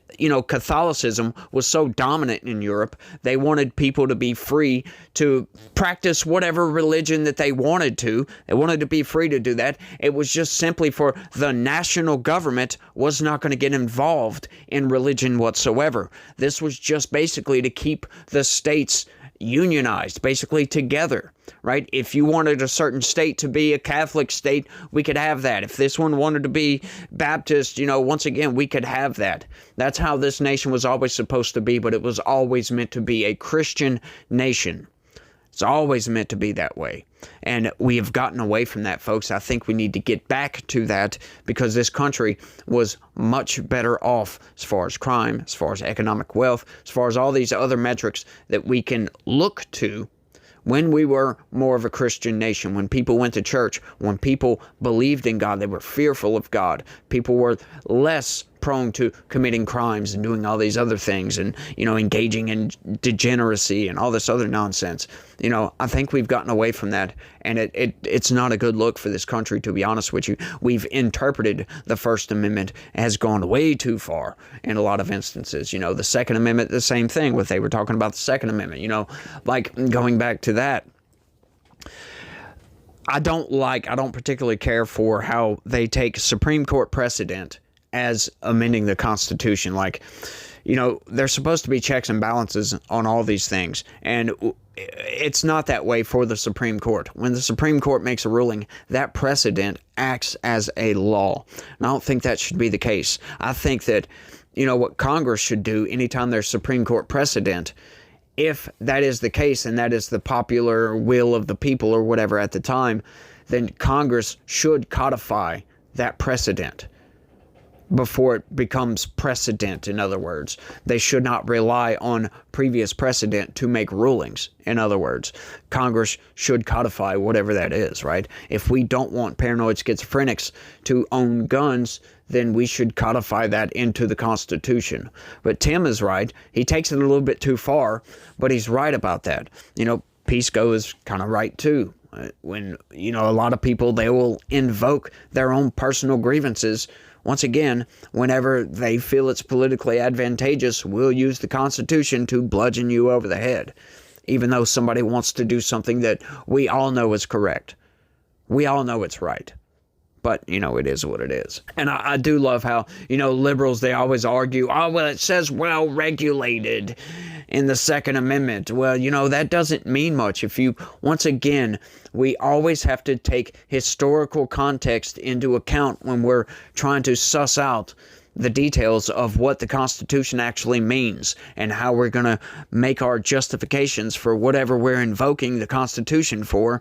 Catholicism was so dominant in Europe, they wanted people to be free to practice whatever religion that they wanted to. They wanted to be free to do that. It was just simply for the national government was not going to get involved in religion whatsoever. This was just basically to keep the states unionized, basically together, right? If you wanted a certain state to be a Catholic state, we could have that. If this one wanted to be Baptist, once again, we could have that. That's how this nation was always supposed to be, but it was always meant to be a Christian nation. It's always meant to be that way. And we have gotten away from that, folks. I think we need to get back to that because this country was much better off as far as crime, as far as economic wealth, as far as all these other metrics that we can look to when we were more of a Christian nation, when people went to church, when people believed in God, they were fearful of God. People were less prone to committing crimes and doing all these other things and, engaging in degeneracy and all this other nonsense. I think we've gotten away from that, and it's not a good look for this country, to be honest with you. We've interpreted the First Amendment has gone way too far in a lot of instances. The Second Amendment, the same thing. What they were talking about the Second Amendment, like going back to that. I don't particularly care for how they take Supreme Court precedent as amending the Constitution. Like, there's supposed to be checks and balances on all these things, and it's not that way for the Supreme Court. When the Supreme Court makes a ruling, that precedent acts as a law. And I don't think that should be the case. I think that, what Congress should do anytime there's Supreme Court precedent, if that is the case and that is the popular will of the people or whatever at the time, then Congress should codify that precedent before it becomes precedent. In other words, they should not rely on previous precedent to make rulings. In other words, Congress should codify whatever that is, right? If we don't want paranoid schizophrenics to own guns, then we should codify that into the Constitution. But Tim is right. He takes it a little bit too far, but he's right about that. Pisco is kind of right too. When, a lot of people, they will invoke their own personal grievances. Once again, whenever they feel it's politically advantageous, we'll use the Constitution to bludgeon you over the head, even though somebody wants to do something that we all know is correct. We all know it's right. But, it is what it is. And I do love how, liberals, they always argue, it says well regulated in the Second Amendment. Well, that doesn't mean much. Once again, we always have to take historical context into account when we're trying to suss out the details of what the Constitution actually means and how we're going to make our justifications for whatever we're invoking the Constitution for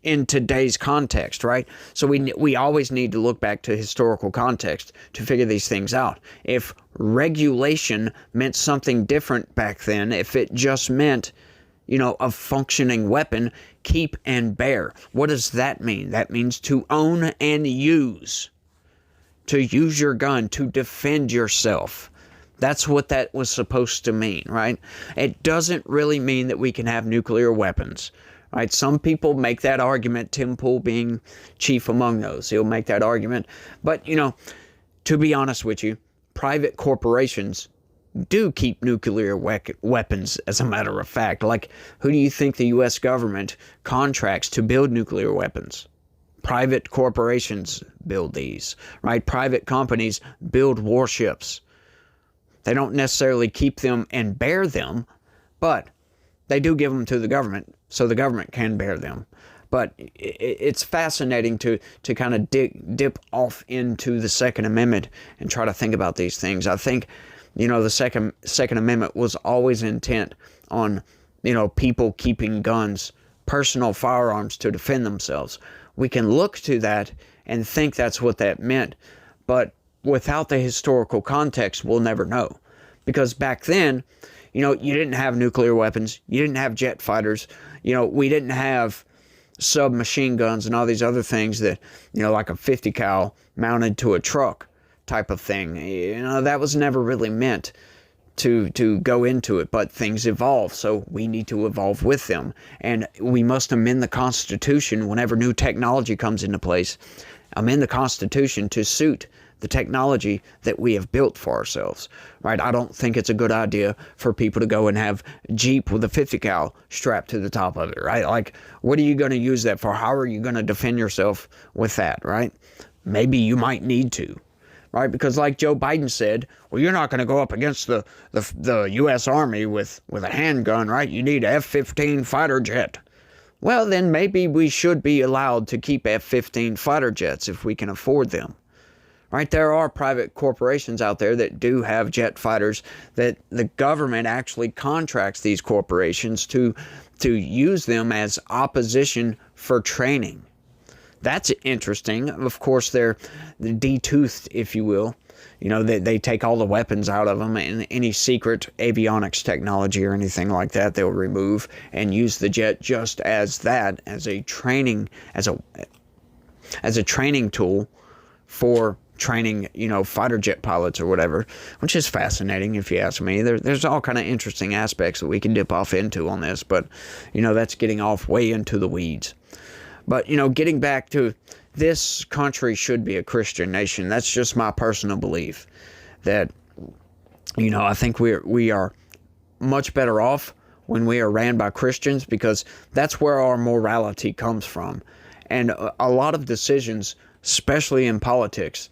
in today's context, right? So we always need to look back to historical context to figure these things out. If regulation meant something different back then, if it just meant, a functioning weapon, keep and bear. What does that mean? That means to own and use. To use your gun, to defend yourself. That's what that was supposed to mean, right? It doesn't really mean that we can have nuclear weapons. Right, some people make that argument, Tim Pool being chief among those. He'll make that argument. But, to be honest with you, private corporations do keep nuclear weapons, as a matter of fact. Like, who do you think the U.S. government contracts to build nuclear weapons? Private corporations build these, right? Private companies build warships. They don't necessarily keep them and bear them, but they do give them to the government, so the government can bear them. But it's fascinating to kind of dip off into the Second Amendment and try to think about these things. I think, the Second Amendment was always intent on, people keeping guns, personal firearms to defend themselves. We can look to that and think that's what that meant, but without the historical context, we'll never know. Because back then, you didn't have nuclear weapons. You didn't have jet fighters. We didn't have submachine guns and all these other things that, like a 50 cal mounted to a truck type of thing. That was never really meant to go into it, but things evolve, so we need to evolve with them. And we must amend the Constitution whenever new technology comes into place. Amend the Constitution to suit the technology that we have built for ourselves, right? I don't think it's a good idea for people to go and have Jeep with a 50 cal strapped to the top of it, right? Like, what are you going to use that for? How are you going to defend yourself with that, right? Maybe you might need to, right? Because like Joe Biden said, well, you're not going to go up against the U.S. Army with a handgun, right? You need a F-15 fighter jet. Well, then maybe we should be allowed to keep F-15 fighter jets if we can afford them. Right? There are private corporations out there that do have jet fighters that the government actually contracts these corporations to use them as opposition for training. That's interesting. Of course, they're de-toothed, if you will. You know, they take all the weapons out of them, and any secret avionics technology or anything like that they'll remove and use the jet just as that, as a training tool for training, you know, fighter jet pilots or whatever, which is fascinating if you ask me. There's all kind of interesting aspects that we can dip off into on this, but, you know, that's getting off way into the weeds. But, you know, getting back to this country should be a Christian nation. That's just my personal belief that, you know, I think we are much better off when we are ran by Christians, because that's where our morality comes from. And a lot of decisions, especially in politics,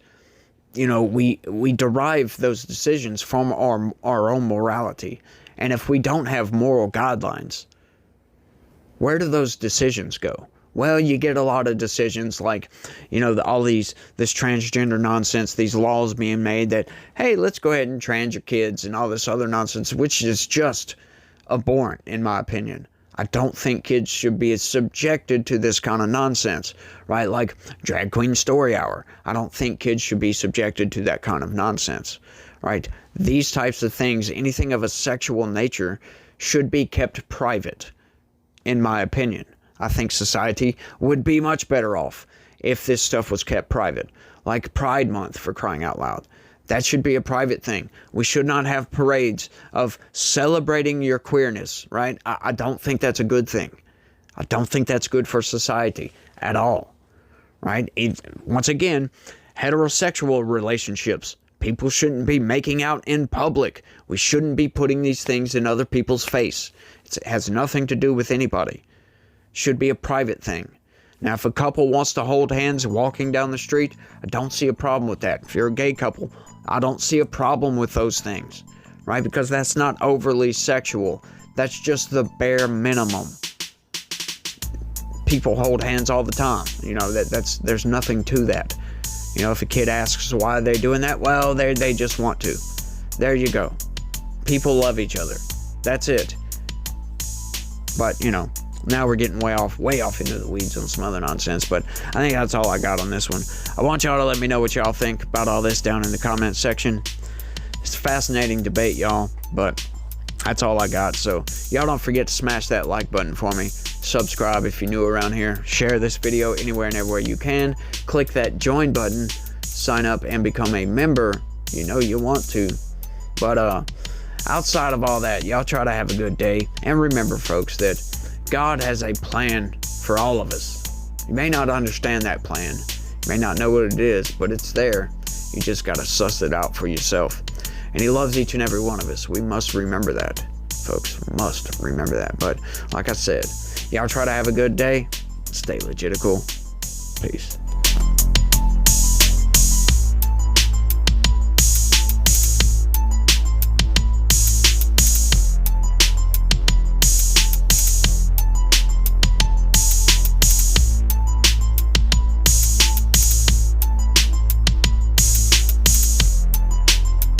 you know, we derive those decisions from our own morality. And if we don't have moral guidelines, where do those decisions go? Well, you get a lot of decisions like, you know, this transgender nonsense, these laws being made that, hey, let's go ahead and trans your kids and all this other nonsense, which is just abhorrent in my opinion. I don't think kids should be subjected to this kind of nonsense, right? Like Drag Queen Story Hour. I don't think kids should be subjected to that kind of nonsense, right? These types of things, anything of a sexual nature, should be kept private, in my opinion. I think society would be much better off if this stuff was kept private. Like Pride Month, for crying out loud. That should be a private thing. We should not have parades of celebrating your queerness, right? I don't think that's a good thing. I don't think that's good for society at all, right? Once again, heterosexual relationships. People shouldn't be making out in public. We shouldn't be putting these things in other people's face. It has nothing to do with anybody. It should be a private thing. Now, if a couple wants to hold hands walking down the street, I don't see a problem with that. If you're a gay couple, I don't see a problem with those things, right? Because that's not overly sexual. That's just the bare minimum. People hold hands all the time. You know, there's nothing to that. You know, if a kid asks why they're doing that, well, they just want to. There you go. People love each other. That's it. But, you know, now we're getting way off into the weeds on some other nonsense, but I think that's all I got on this one. I want y'all to let me know what y'all think about all this down in the comment section. It's a fascinating debate, y'all, but that's all I got. So y'all don't forget to smash that like button for me. Subscribe if you're new around here. Share this video anywhere and everywhere you can. Click that join button. Sign up and become a member. You know you want to. But outside of all that, y'all try to have a good day. And remember, folks, that God has a plan for all of us. You may not understand that plan. You may not know what it is, but it's there. You just got to suss it out for yourself. And He loves each and every one of us. We must remember that, folks. We must remember that. But like I said, y'all try to have a good day. Stay legitical. Peace.